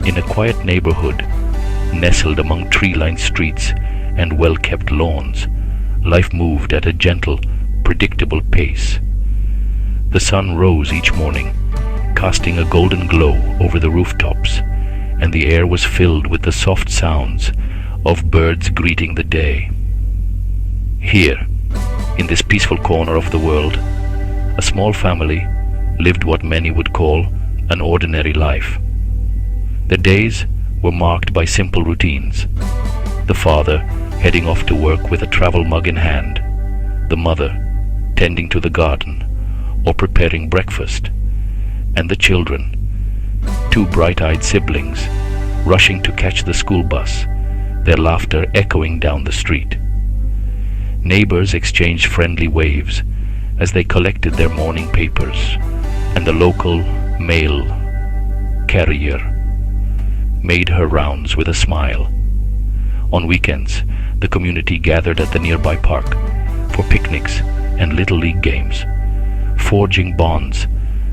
In a quiet neighborhood, nestled among tree-lined streets and well-kept lawns, life moved at a gentle, predictable pace. The sun rose each morning, casting a golden glow over the rooftops, and the air was filled with the soft sounds of birds greeting the day. Here, in this peaceful corner of the world, a small family lived what many would call an ordinary life. The days were marked by simple routines. The father heading off to work with a travel mug in hand, the mother tending to the garden or preparing breakfast, and the children, two bright-eyed siblings, rushing to catch the school bus, their laughter echoing down the street. Neighbors exchanged friendly waves as they collected their morning papers, and the local mail carrier made her rounds with a smile. On weekends, the community gathered at the nearby park for picnics and Little League games, forging bonds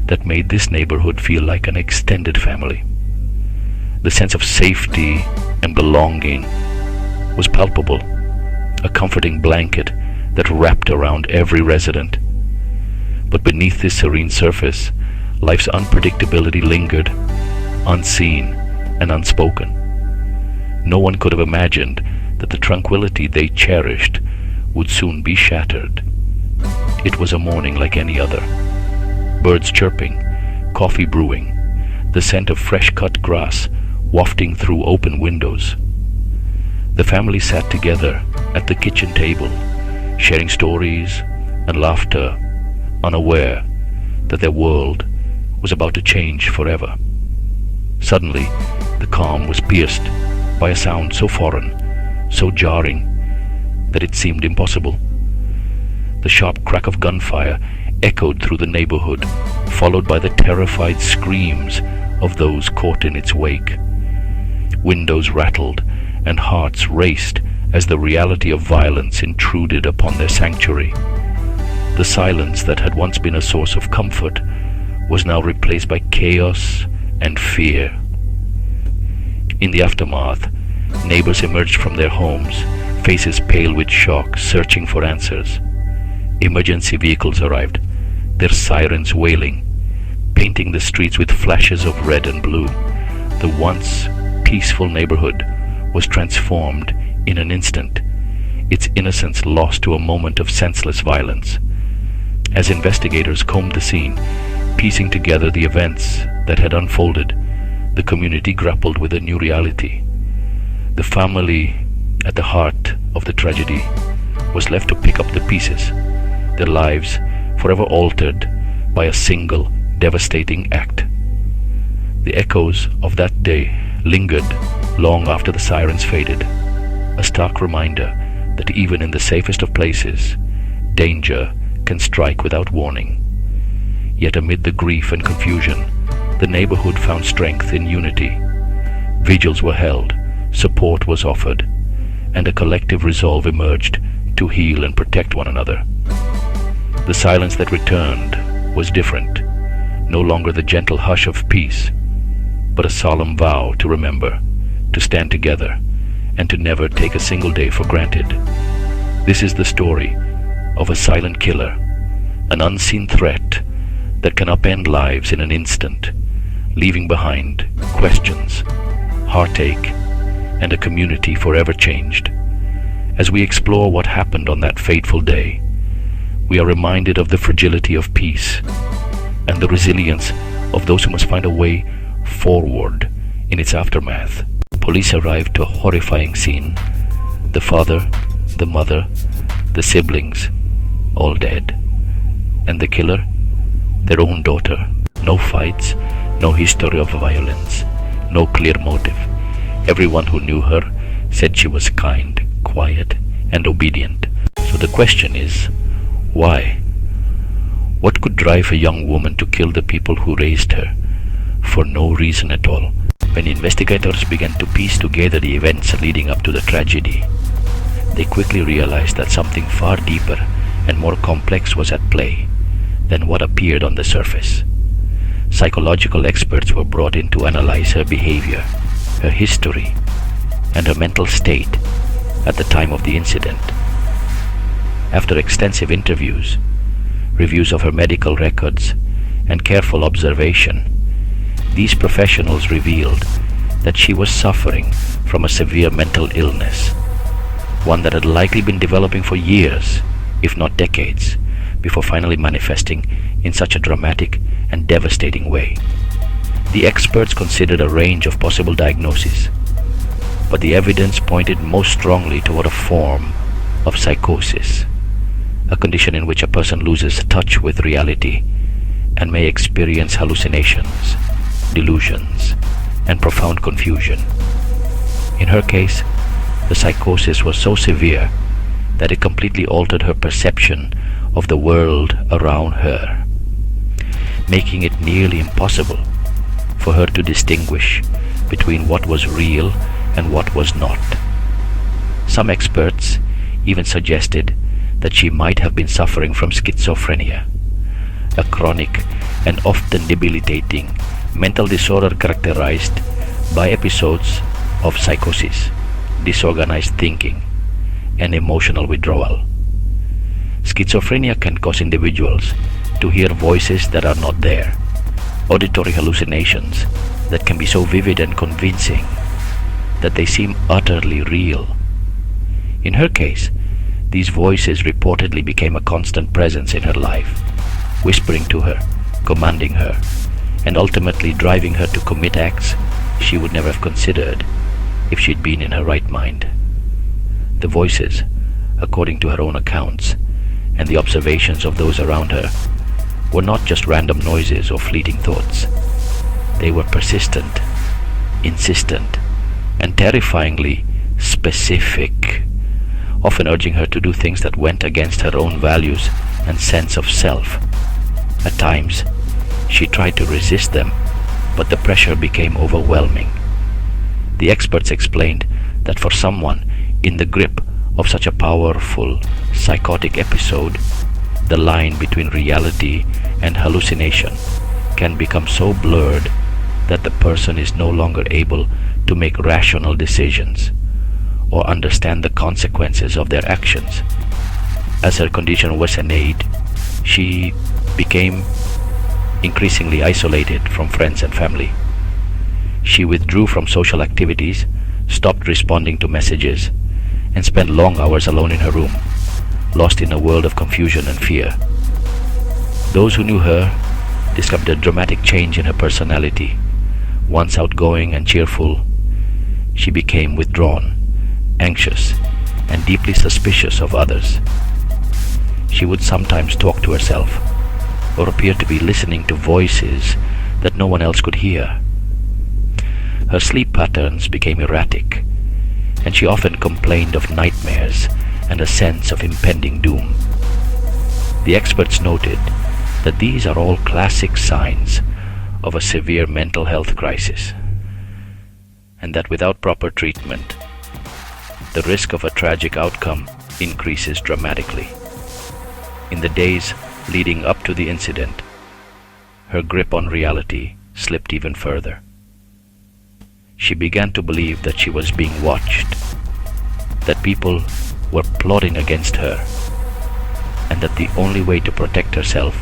that made this neighborhood feel like an extended family. The sense of safety and belonging was palpable, a comforting blanket that wrapped around every resident. But beneath this serene surface, life's unpredictability lingered, unseen and unspoken. No one could have imagined that the tranquility they cherished would soon be shattered. It was a morning like any other. Birds chirping, coffee brewing, the scent of fresh-cut grass wafting through open windows. The family sat together at the kitchen table, sharing stories and laughter, unaware that their world was about to change forever. Suddenly, the calm was pierced by a sound so foreign, so jarring, that it seemed impossible. The sharp crack of gunfire echoed through the neighborhood, followed by the terrified screams of those caught in its wake. Windows rattled and hearts raced as the reality of violence intruded upon their sanctuary. The silence that had once been a source of comfort was now replaced by chaos and fear. In the aftermath, neighbors emerged from their homes, faces pale with shock, searching for answers. Emergency vehicles arrived, their sirens wailing, painting the streets with flashes of red and blue. The once peaceful neighborhood was transformed in an instant, its innocence lost to a moment of senseless violence. As investigators combed the scene, piecing together the events that had unfolded, the community grappled with a new reality. The family at the heart of the tragedy was left to pick up the pieces, their lives forever altered by a single devastating act. The echoes of that day lingered long after the sirens faded, a stark reminder that even in the safest of places, danger can strike without warning. Yet amid the grief and confusion, the neighborhood found strength in unity. Vigils were held, support was offered, and a collective resolve emerged to heal and protect one another. The silence that returned was different, no longer the gentle hush of peace, but a solemn vow to remember, to stand together, and to never take a single day for granted. This is the story of a silent killer, an unseen threat that can upend lives in an instant, leaving behind questions, heartache, and a community forever changed. As we explore what happened on that fateful day, we are reminded of the fragility of peace and the resilience of those who must find a way forward in its aftermath. Police arrived to a horrifying scene. The father, the mother, the siblings, all dead. And the killer, their own daughter. No fights, no history of violence, no clear motive. Everyone who knew her said she was kind, quiet, and obedient. So the question is, why? What could drive a young woman to kill the people who raised her for no reason at all? When investigators began to piece together the events leading up to the tragedy, they quickly realized that something far deeper and more complex was at play than what appeared on the surface. Psychological experts were brought in to analyze her behavior, her history, and her mental state at the time of the incident. After extensive interviews, reviews of her medical records, and careful observation, these professionals revealed that she was suffering from a severe mental illness, one that had likely been developing for years, if not decades, before finally manifesting in such a dramatic and devastating way. The experts considered a range of possible diagnoses, but the evidence pointed most strongly toward a form of psychosis, a condition in which a person loses touch with reality and may experience hallucinations, delusions, and profound confusion. In her case, the psychosis was so severe that it completely altered her perception of the world around her, making it nearly impossible for her to distinguish between what was real and what was not. Some experts even suggested that she might have been suffering from schizophrenia, a chronic and often debilitating mental disorder characterized by episodes of psychosis, disorganized thinking, and emotional withdrawal. Schizophrenia can cause individuals to hear voices that are not there, auditory hallucinations that can be so vivid and convincing that they seem utterly real. In her case, these voices reportedly became a constant presence in her life, whispering to her, commanding her, and ultimately driving her to commit acts she would never have considered if she'd been in her right mind. The voices, according to her own accounts and the observations of those around her, were not just random noises or fleeting thoughts. They were persistent, insistent, and terrifyingly specific, often urging her to do things that went against her own values and sense of self. At times, she tried to resist them, but the pressure became overwhelming. The experts explained that for someone in the grip of such a powerful psychotic episode, the line between reality and hallucination can become so blurred that the person is no longer able to make rational decisions or understand the consequences of their actions. As her condition worsened, she became increasingly isolated from friends and family. She withdrew from social activities, stopped responding to messages, and spent long hours alone in her room, lost in a world of confusion and fear. Those who knew her discovered a dramatic change in her personality. Once outgoing and cheerful, she became withdrawn, anxious, and deeply suspicious of others. She would sometimes talk to herself, or appear to be listening to voices that no one else could hear. Her sleep patterns became erratic, and she often complained of nightmares and a sense of impending doom. The experts noted that these are all classic signs of a severe mental health crisis, and that without proper treatment, the risk of a tragic outcome increases dramatically. In the days leading up to the incident, her grip on reality slipped even further. She began to believe that she was being watched, that people were plotting against her, and that the only way to protect herself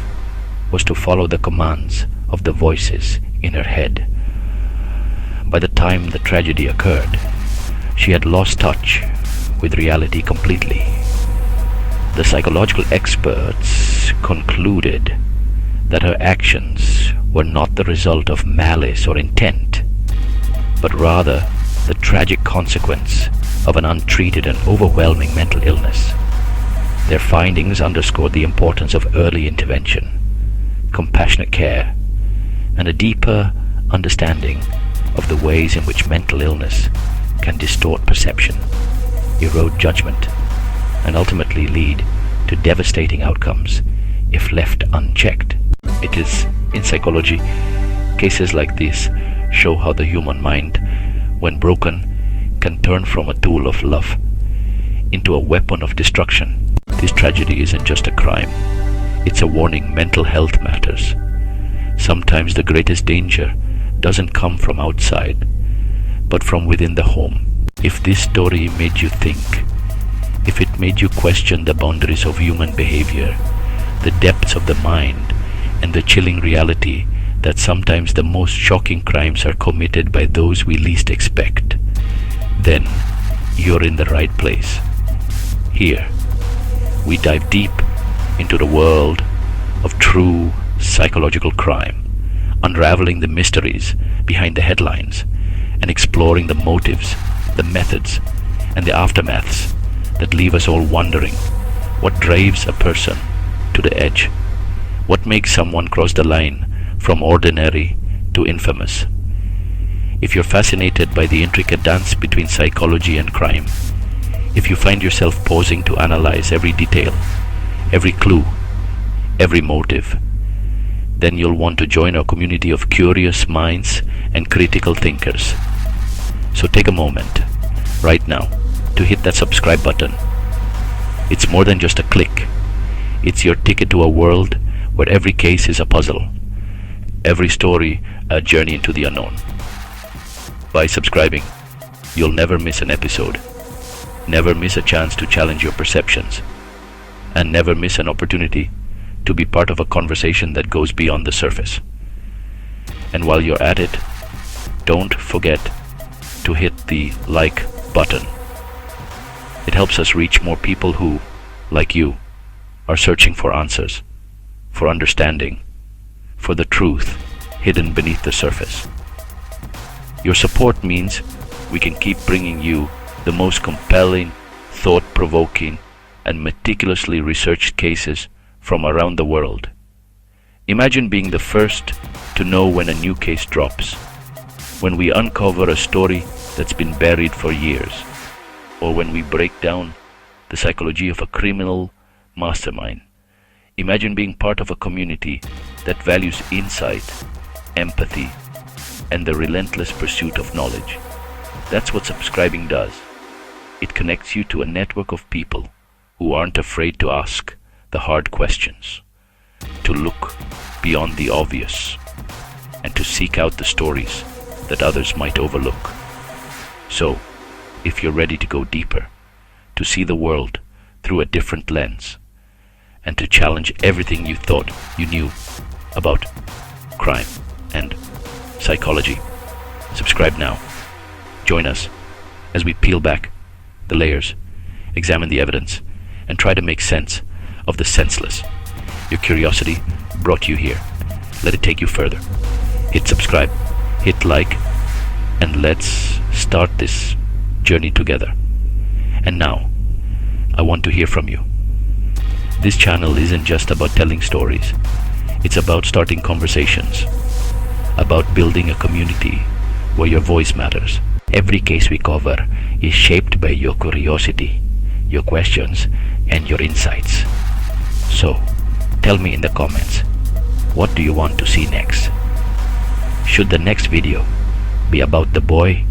was to follow the commands of the voices in her head. By the time the tragedy occurred, she had lost touch with reality completely. The psychological experts concluded that her actions were not the result of malice or intent, but rather the tragic consequence of an untreated and overwhelming mental illness. Their findings underscored the importance of early intervention, compassionate care, and a deeper understanding of the ways in which mental illness can distort perception, erode judgment, and ultimately lead to devastating outcomes if left unchecked. It is in psychology, cases like this show how the human mind, when broken, can turn from a tool of love into a weapon of destruction. This tragedy isn't just a crime, it's a warning. Mental health matters. Sometimes the greatest danger doesn't come from outside, but from within the home. If this story made you think, if it made you question the boundaries of human behavior, the depths of the mind, and the chilling reality that sometimes the most shocking crimes are committed by those we least expect, then you're in the right place. Here, we dive deep into the world of true psychological crime, unraveling the mysteries behind the headlines and exploring the motives, the methods, and the aftermaths that leave us all wondering what drives a person to the edge, what makes someone cross the line from ordinary to infamous. If you're fascinated by the intricate dance between psychology and crime, if you find yourself pausing to analyze every detail, every clue, every motive, then you'll want to join our community of curious minds and critical thinkers. So take a moment right now to hit that subscribe button. It's more than just a click. It's your ticket to a world where every case is a puzzle, every story a journey into the unknown. By subscribing, you'll never miss an episode, never miss a chance to challenge your perceptions, and never miss an opportunity to be part of a conversation that goes beyond the surface. And while you're at it, don't forget to hit the like button. It helps us reach more people who, like you, are searching for answers, for understanding, for the truth hidden beneath the surface. Your support means we can keep bringing you the most compelling, thought-provoking, and meticulously researched cases from around the world. Imagine being the first to know when a new case drops, when we uncover a story that's been buried for years, or when we break down the psychology of a criminal mastermind. Imagine being part of a community that values insight, empathy, and the relentless pursuit of knowledge. That's what subscribing does. It connects you to a network of people who aren't afraid to ask the hard questions, to look beyond the obvious, and to seek out the stories that others might overlook. So, if you're ready to go deeper, to see the world through a different lens, and to challenge everything you thought you knew about crime and psychology, subscribe now. Join us as we peel back the layers, examine the evidence, and try to make sense of the senseless. Your curiosity brought you here. Let it take you further. Hit subscribe, hit like, and let's start this journey together. And now, I want to hear from you. This channel isn't just about telling stories. It's about starting conversations, about building a community where your voice matters. Every case we cover is shaped by your curiosity, your questions, and your insights. So, tell me in the comments, what do you want to see next? Should the next video be about the boy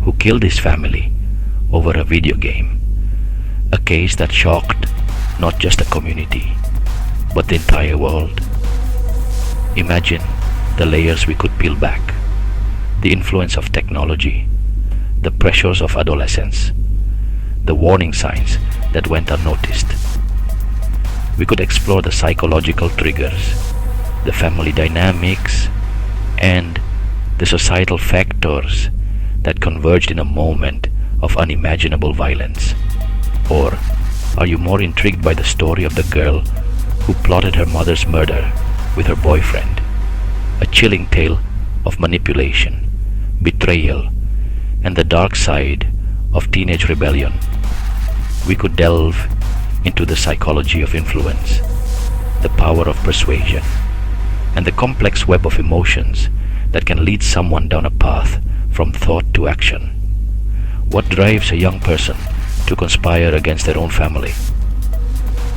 who killed his family over a video game? A case that shocked not just a community, but the entire world. Imagine the layers we could peel back, the influence of technology, the pressures of adolescence, the warning signs that went unnoticed. We could explore the psychological triggers, the family dynamics, and the societal factors that converged in a moment of unimaginable violence. Or are you more intrigued by the story of the girl who plotted her mother's murder with her boyfriend? A chilling tale of manipulation, betrayal, and the dark side of teenage rebellion. We could delve into the psychology of influence, the power of persuasion, and the complex web of emotions that can lead someone down a path from thought to action. What drives a young person to conspire against their own family?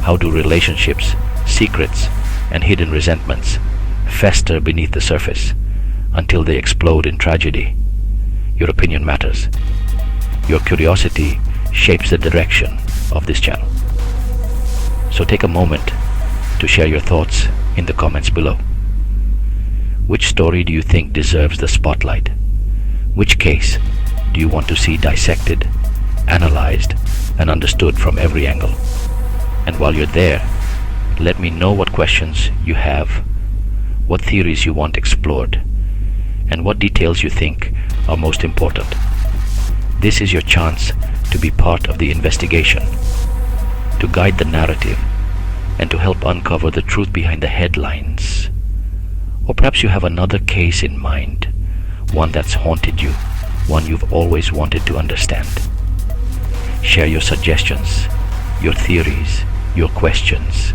How do relationships, secrets, and hidden resentments fester beneath the surface until they explode in tragedy? Your opinion matters. Your curiosity shapes the direction of this channel. So take a moment to share your thoughts in the comments below. Which story do you think deserves the spotlight? Which case do do you want to see dissected, analyzed, and understood from every angle? And while you're there, let me know what questions you have, what theories you want explored, and what details you think are most important. This is your chance to be part of the investigation, to guide the narrative, and to help uncover the truth behind the headlines. Or perhaps you have another case in mind, one that's haunted you, one you've always wanted to understand. Share your suggestions, your theories, your questions.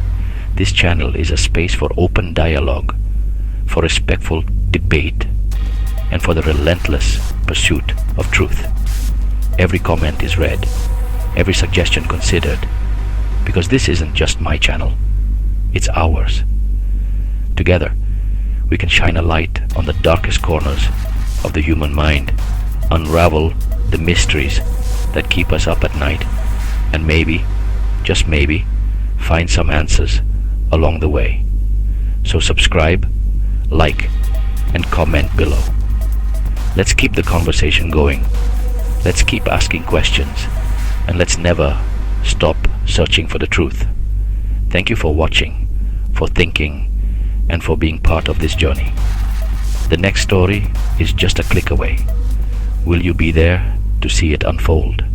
This channel is a space for open dialogue, for respectful debate, and for the relentless pursuit of truth. Every comment is read, every suggestion considered, because this isn't just my channel, it's ours. Together, we can shine a light on the darkest corners of the human mind, unravel the mysteries that keep us up at night, and maybe, just maybe, find some answers along the way. So subscribe, like, and comment below. Let's keep the conversation going. Let's keep asking questions, and let's never stop searching for the truth. Thank you for watching, for thinking, and for being part of this journey. The next story is just a click away. Will you be there to see it unfold?